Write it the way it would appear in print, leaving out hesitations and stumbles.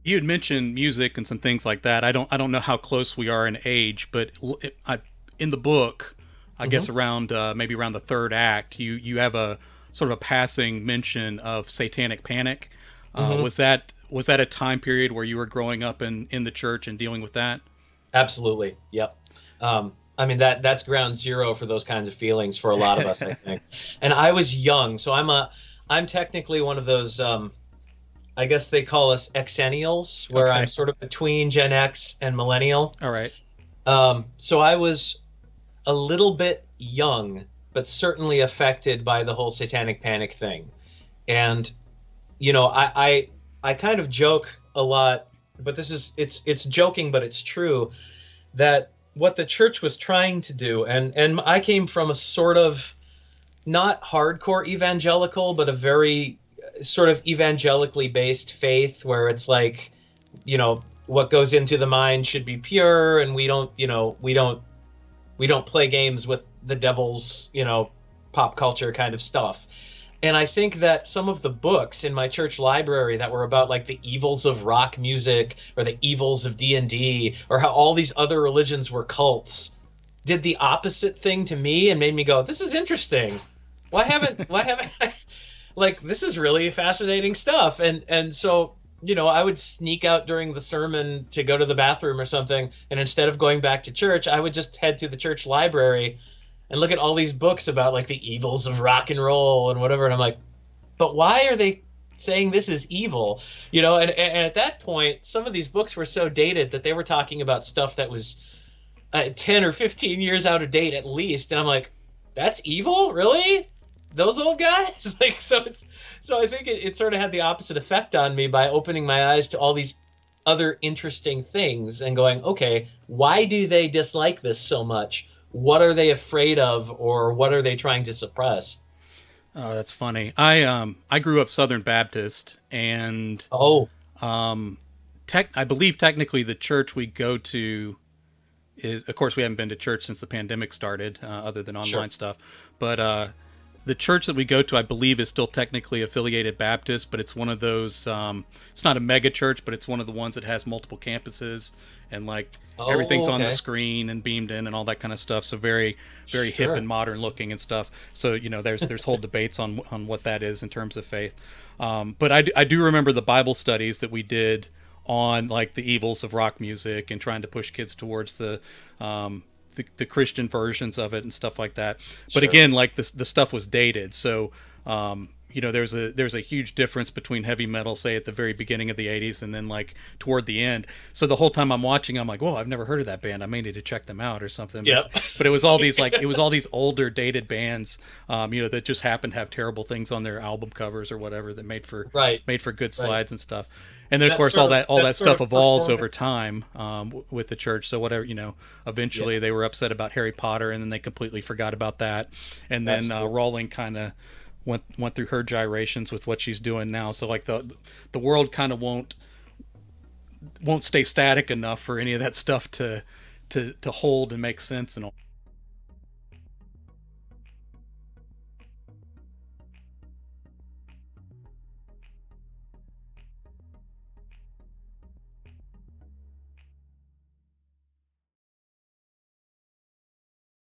You had mentioned music and some things like that. I don't know how close we are in age, but in the book, I Hmm. guess around maybe around the third act, you have a sort of a passing mention of Satanic Panic. Hmm. Was that a time period where you were growing up in the church and dealing with that? Absolutely. Yep. I mean that's ground zero for those kinds of feelings for a lot of us, I think. And I was young, so I'm technically one of those I guess they call us exennials, where I'm Okay. sort of between Gen X and millennial. All right. So I was a little bit young, but certainly affected by the whole Satanic Panic thing. And I kind of joke a lot, but it's joking, but it's true that what the church was trying to do, and I came from a sort of not hardcore evangelical, but a very sort of evangelically based faith where it's like, what goes into the mind should be pure, and we don't play games with the devil's, pop culture kind of stuff. And I think that some of the books in my church library that were about like the evils of rock music or the evils of D&D or how all these other religions were cults did the opposite thing to me and made me go, this is interesting. Why haven't I, like this is really fascinating stuff. And so, I would sneak out during the sermon to go to the bathroom or something, and instead of going back to church, I would just head to the church library and look at all these books about like the evils of rock and roll and whatever. And I'm like, but why are they saying this is evil? And at that point, some of these books were so dated that they were talking about stuff that was 10 or 15 years out of date at least. And I'm like, that's evil? Really? Those old guys? So I think it sort of had the opposite effect on me by opening my eyes to all these other interesting things and going, okay, why do they dislike this so much? What are they afraid of, or what are they trying to suppress? Oh, that's funny. I grew up Southern Baptist, and Oh, I believe technically the church we go to is, of course, we haven't been to church since the pandemic started, other than sure. online stuff. But the church that we go to, I believe, is still technically affiliated Baptist, but it's one of those. It's not a mega church, but it's one of the ones that has multiple campuses and like everything's Oh, on the okay. screen and beamed in and all that kind of stuff. So very, very hip and Sure. modern looking and stuff. So there's whole debates on what that is in terms of faith. But I do remember the Bible studies that we did on like the evils of rock music and trying to push kids towards the Christian versions of it and stuff like that. But Sure. again, like the stuff was dated, so there's a huge difference between heavy metal, say at the very beginning of the '80s, and then like toward the end. So the whole time I'm watching, I'm like, whoa, I've never heard of that band. I may need to check them out or something. But Yep. but it was all these older dated bands, that just happened to have terrible things on their album covers or whatever that made for Right. made for good Right. slides and stuff. And then of That course sort all of that all that that sort stuff of evolves over performance. time, with the church. So whatever, Yeah, eventually they were upset about Harry Potter, and then they completely forgot about that. And then absolutely. Rowling kind of went through her gyrations with what she's doing now. So like the world kind of won't stay static enough for any of that stuff to hold and make sense and all.